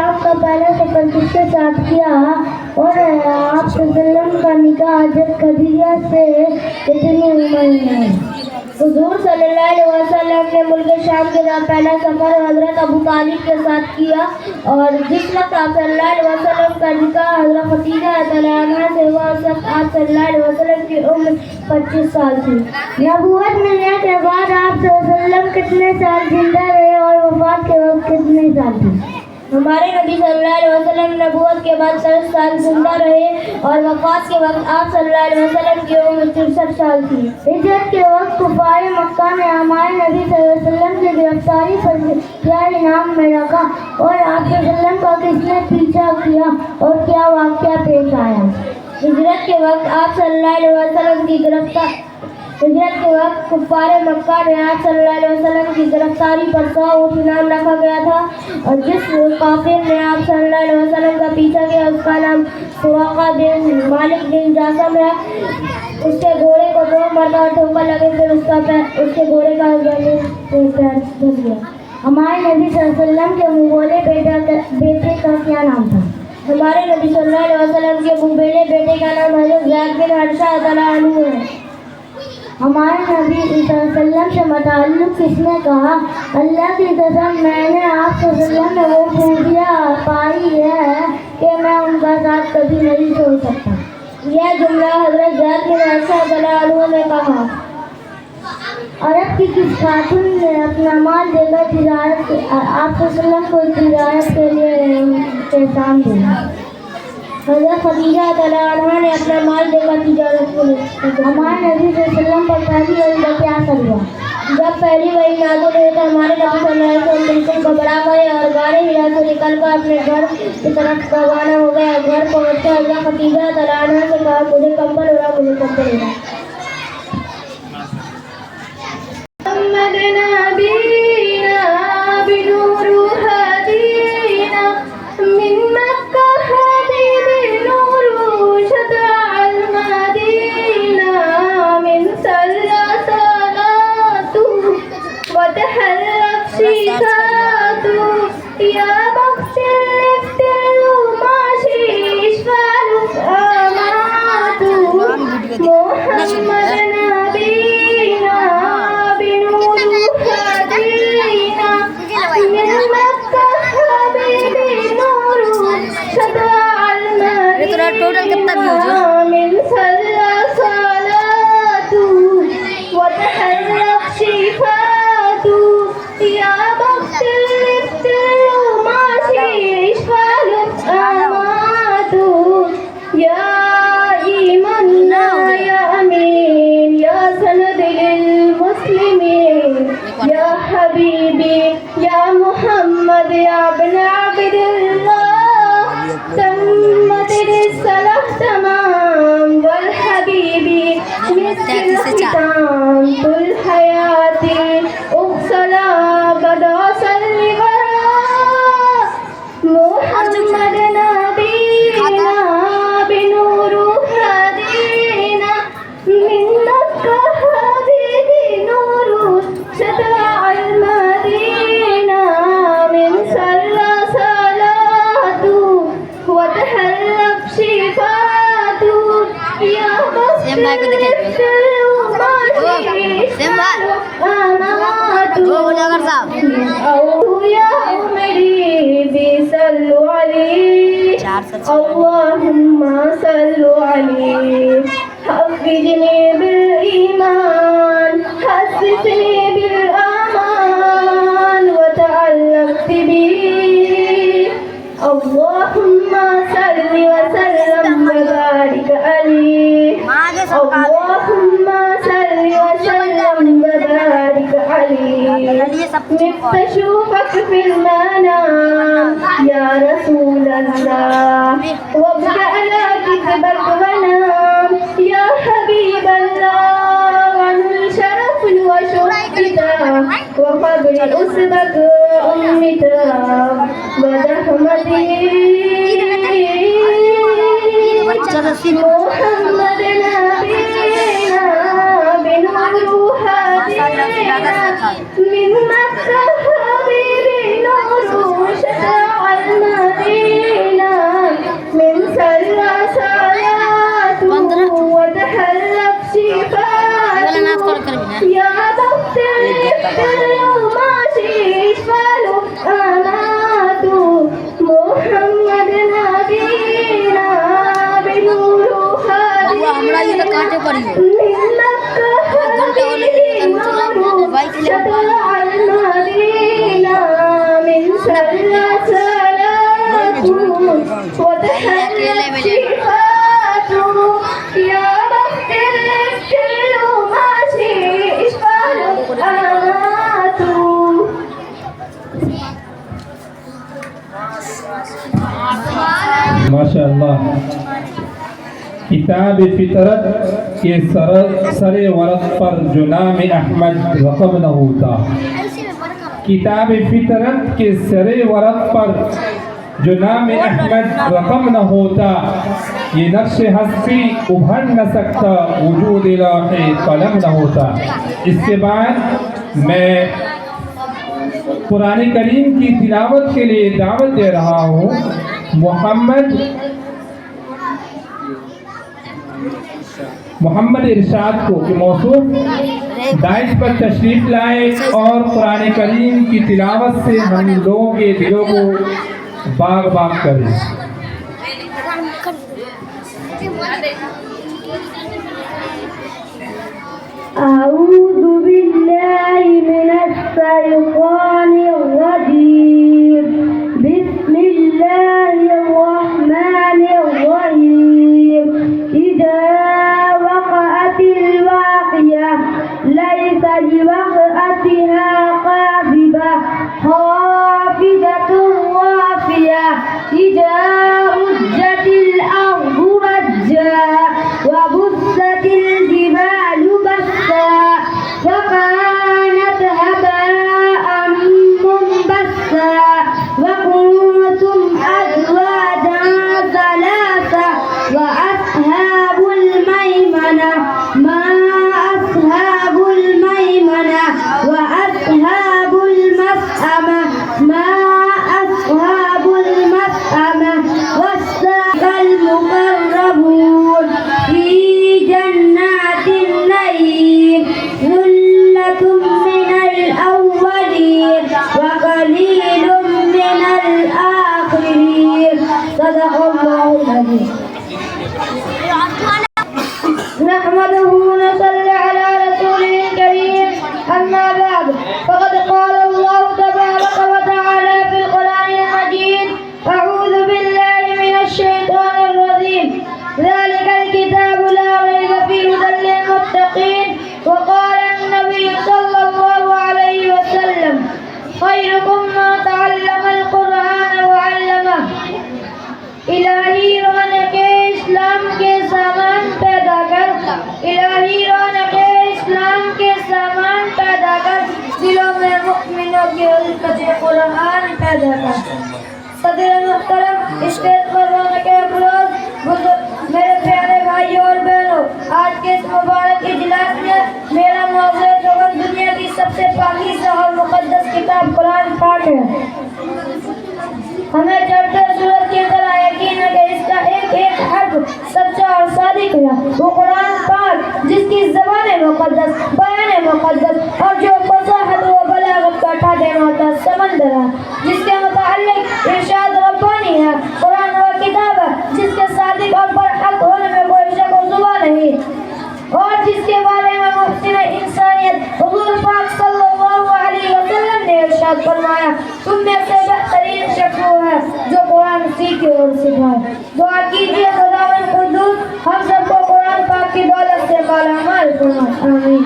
آپ کا پہلا سفر کس کے ساتھ کیا اور آپ وسلم کا نکاح حضرت خدیجہ سے کتنی عمر میں؟ حضور صلی اللہ علیہ وسلم نے ملک شام کے ساتھ پہلا سفر حضرت ابو طالب کے ساتھ کیا اور جس وقت آپ صلی اللہ علیہ وسلم کا نکاح حضرت خدیجہ رضی اللہ عنہا سے ہوا اس وقت آپ صلی اللہ علیہ وسلم کی عمر 25 سال تھی۔ نبوت ملنے کے بعد آپ صلی اللہ علیہ وسلم کتنے سال زندہ رہے اور وفات کے وقت کتنے سال تھے؟ ہمارے نبی صلی اللہ علیہ وسلم نبوت کے بعد 30 سال زندہ رہے اور وفات کے وقت آپ صلی اللہ علیہ وسلم کی عمر 63 سال تھی۔ ہجرت کے وقت کفار مکہ نے ہمارے نبی صلی اللہ علیہ وسلم کی گرفتاری پر کیا انعام میں رکھا اور آپ صلی اللہ علیہ وسلم کا کس نے پیچھا کیا اور کیا واقعہ پیش آیا؟ ہجرت کے وقت آپ صلی اللہ علیہ وسلم کی ہجرت کے وقت کفار مکہ نے آپ صلی اللہ علیہ وسلم کی گرفتاری پر 100 اونٹ انعام رکھا گیا تھا اور جس کافر نے آپ صلی اللہ علیہ وسلم کا پیچھا کیا اس کا نام سراقہ بن مالک بن جاسم ہے۔ اس کے گھوڑے کو 2 مرتبہ ٹھوکر لگے پھر اس کے گھوڑے کا پیر دھس گیا۔ ہمارے نبی صلی اللہ علیہ وسلم کے منگولے بیٹے کا کیا نام تھا؟ ہمارے نبی صلی اللہ علیہ وسلم کے منگولے بیٹے کا نام حضرت زید بن حارثہ رضی اللہ عنہ ہے۔ ہمارے نبی صلی اللہ علیہ وسلم سے متعلق کس نے کہا اللہ کی قسم میں نے آپ صلی اللہ علیہ وسلم میں وہ خوبیاں پائی ہے کہ میں ان کا ساتھ کبھی نہیں چھوڑ سکتا؟ یہ جملہ حضرت زید بن حارثہ رضی اللہ عنہ نے کہا۔ عرب کی کس خاتون نے اپنا مال دے کر تجارت آپ صلی اللہ علیہ وسلم کو تجارت کے لیے احسان دیا؟ حضرت خدیجہ رضی اللہ عنہا نے اپنا مال دے کر تجارت کے لیے۔ ہمارے نبی صلی اللہ علیہ وسلم پر پہلی وحی کا کیا اثر ہوا؟ جب پہلی وحی نازل ہوئی تو ہمارے نبی صلی اللہ علیہ وسلم بالکل گھبرا گئے اور غار حرا سے نکل کر اپنے گھر کی طرف روانہ ہو گئے اور گھر پہنچ کر حضرت خدیجہ رضی اللہ عنہا سے کہا مجھے کمبل ہو رہا مجھے کمبل ہو رہا۔ محمد نبینا بنور هدینا من مکہ حبیب نور شدع المدینہ من صلی صلاته وتحرك شفاته یا بخش الافتر ماشی اشفال اماته محمد نبینا بنور هدینا من مکہ حبیب نور شدع المدینہ من صلی صلاته وتحرك شفاته یا بخش الافتر ماشی اشفال اماته یا ایمنا یا امین یا سند للمسلمین یا حبیبی یا محمد یا ابن عبد اللہ تمت الصلاة تمام والحبیبی مثل الختام طول حیاتی اغسلا بدا صلی محمد نبینا بنور هدینا من مکہ حبیب نور شدع المدینہ من صلی صلاته وتحرك شفاته یا بخش الافتر یا عمری بصلو علی اللہم صلو علی حفظنی بالایمان حسسنی بالامان وتعلقت بی اللہم صل وسلم وبارک علی اللہم صل وسلم وبارک علی مفتشوفک فی المنام یا رسول اللہ وابدأنا کتبک ونام یا حبیب اللہ عنہ شرف وشرفتا وقبر اسبک امتا ورحمتی محمد نبینا بنور هدینا من مکہ حبیب نور شدع المدینہ شطر المدينة من سلسلات وتحلت صفات يا بخت الكل ماشي إشبال الآلات ماشاء اللہ. کتاب فطرت کے سر ورق پر جو نام احمد رقم نہ ہوتا. کتاب فطرت کے سر ورق پر جو نام احمد رقم نہ ہوتا، یہ نقش ہستی ابھر نہ سکتا وجود لوح قلم نہ ہوتا. اس کے بعد میں قرآن کریم کی تلاوت کے لیے دعوت دے رہا ہوں محمد ارشاد کو کہ موصوف دائش پر تشریف لائے اور قرآن کریم کی تلاوت سے ہم لوگوں کے دلوں کو باغ باغ کریں. أعوذ بالله من الشيطان الرجيم. بسم الله الرحمن الرحيم. إذا وقعت الواقعة ليس لوقعتها خافضة خافضة رافعة. إذا رجت الأرض رجا وبست الجبال بسا فكانت هباء منبثا وكنتم أزواجا ثلاثة وأصحاب الميمنة ما أصحاب الميمنة وأصحاب المشأمة ما أصحاب المشأمة والسابق المقربون في جنات النعيم ثلة من الأولين وقليل من الآخرين. صدق الله العظيم. نحمده ونصلي على رسوله الكريم. أما بعد فقد قال الله تبارك وتعالى في القرآن المجيد: أعوذ بالله من الشيطان الرجيم. ذلك الكتاب لا ريب فيه هدى للمتقين. وقال النبي صلى الله عليه وسلم: خيركم من تعلم القرآن وعلمه. الہی رونق اسلام کے سامان پیدا کر، الہی رونق اسلام کے سامان پیدا کر، دلوں میں مؤمنوں کی الفت قرآن پیدا کر. صدر محترم، اسٹیج پر رونق افروز بزرگ، میرے پیارے بھائیوں اور بہنوں، آج کے اس مبارک اجلاس میں میرا موضوع دنیا کی سب سے پاکیزہ اور مقدس کتاب قرآن پاک ہے. ہمیں چڑھتے سورج کی طرح یقین ہے کہ اس کا ایک ایک حرف سچا اور صادق ہے. وہ قرآن پاک جس کی زبان مقدس، بیان مقدس اور جو فصاحت و بلاغت کا ٹھا دینا ہوتا سمندر ہے، جس کے متعلق ارشاد ربانی ہے. قرآن وہ کتاب ہے جس کے صادق اور برحق ہونے میں کوئی شک و شبہ نہیں، اور جس کے بارے میں محسن انسانیت حضور پاک صلی اللہ علیہ وسلم نے ارشاد فرمایا: تم میں سے بہترین شخص وہ ہے جو قرآن سیکھے اور سکھائے. دعا کیجیے خداوند قدوس ہم سب کو قرآن پاک کی دولت سے مالا مال فرمائے. آمین.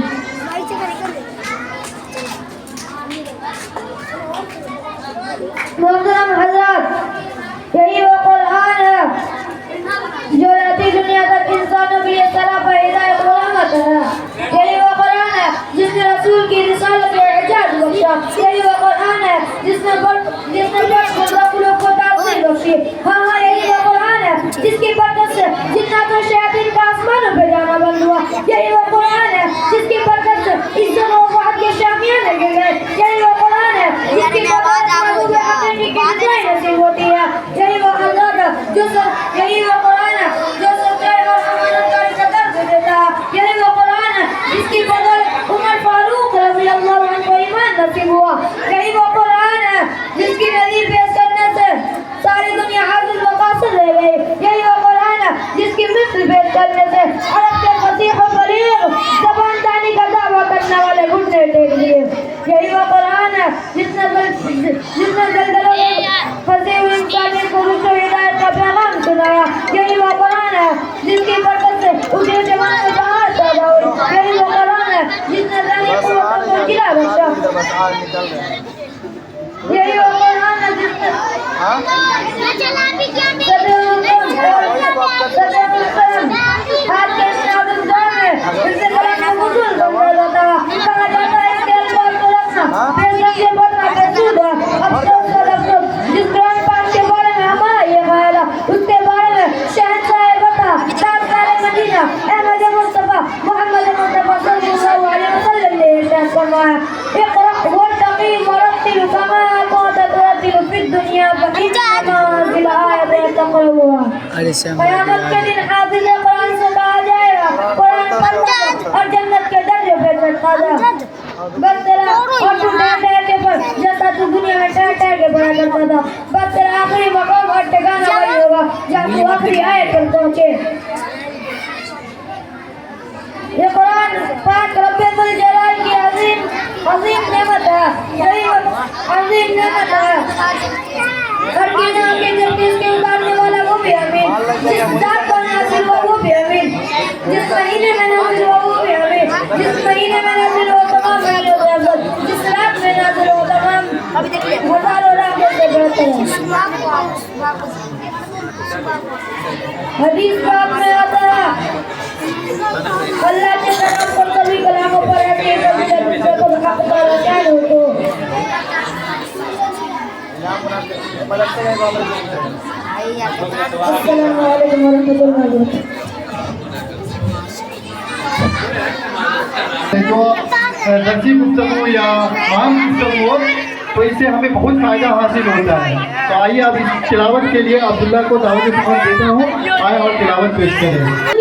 محترم حضرات، یہی وہ قرآن ہے جو رہتی دنیا تک انسانوں کے لیے سراپا ہدایت و رحمت ہے. یہی وہ قرآن ہے جس نے رسول کی رسالت میں اعجاز بخشا. یہی وہ قرآن ہے جس نے قلوب کو تاثیر بخشی. ہاں یہی وہ قرآن ہے جس کی برکت سے جنات و شیاطین کا آسمانوں پہ جانا بند ہوا. یہی وہ قرآن ہے جس کی برکت سے عزت و وحدت کے شامیانے گر گئے. یہی وہ قرآن ہے جس کی برکت سے محبوب حقیقی کی اطلاع نصیب ہوتی ہے. یہی وہ حضرت ہے یہی وہ قرآن ہے جو سچائی اور امانت کا درس دیتا ہے. یہی وہ قرآن ہے جس کی بدولت عمر فاروق رضی اللہ عنہ کو ایمان نصیب ہوا. یہی وہ قرآن ہے جس کی نظیر پیش کرنے سے ساری دنیا حاضر و قاصر رہ گئی. یہی وہ قرآن ہے جس کی مثل پیش کرنے سے عرب کے فصیح و بلیغ زبان دانی کا دعویٰ کرنے والے گھٹنے ٹیک دیے. یہی وہ قرآن ہے جس نے زلزلوں میں پھنسے ہوئے انسانیت کو رشد و ہدایت کا پیغام سنایا. یہی وہ قرآن ہے جس کی برکت سے اٹھے جوان میں بہار پیدا ہوئی. یہی وہ قرآن ہے جس نے ذہنی قوتوں کو گرا رکھا. یہی وہ قرآن ہے جس نے آج کے اس نازک دور میں اس سے قرآن کا وصول سمجھا جاتا ہے. کہا جاتا ہے اس کے الفاظ کو رکھنا پیسوں سے بڑھنا محسوس ہے. افسوس اور افسوس جس قرآن پاک کے بارے میں ہمارا یہ خیال ہے اس کے بارے میں شہنشاہ بتا تاجدار مدینہ احمد مصطفیٰ محمد مصطفیٰ صلی اللہ علیہ وسلم نے ارشاد فرمایا اقرأ وارتقی ورتل کما كنت ترتل في الدنيا فإنما في الآخرة تقرأها. قیامت کے دن حافظ قرآن سے کہا جائے گا قرآن پڑھو اور جنت کے درجے پہ چڑھتا جا. بس تیرا اور تو ٹہر کے پر جیسا تو دنیا میں ٹہر کے پڑھا کرتا تھا. بس تیرا آخری مقام اور ٹھکانہ وہی ہوگا جب تو آخری آیت پر پہنچے. یہ قرآن پاک رب الجلال کی عظیم نعمت ہے. یہی عظیم نعمت ہے. اور کینا کے جب اس کے اتارنے والا وہ بھی امین. جس ذات پر نازل ہوا وہ بھی امین. جس مہینے میں نازل ہوا وہ بھی امین. جس مہینے میں نازل ہوا تمام مہینوں سے افضل. جس رات میں نازل ہوا تمام ہزاروں راتوں سے بہتر ہے. حدیث پاک میں آتا ہے اللہ کے کلام پر کبھی کلاموں پر رہتے ہیں کبھی دوسرے کو حق تعالیٰ کیا ہو تو السلام علیکم ورحمۃ اللہ وبرکاتہ. تو درسی گفتگو یا عام گفتگو ہو تو اس سے ہمیں بہت فائدہ حاصل ہوتا ہے. تو آئیے اب اس تلاوت کے لیے عبداللہ کو دعوت خدمت دیتا ہوں. آئے اور تلاوت پیش کریں.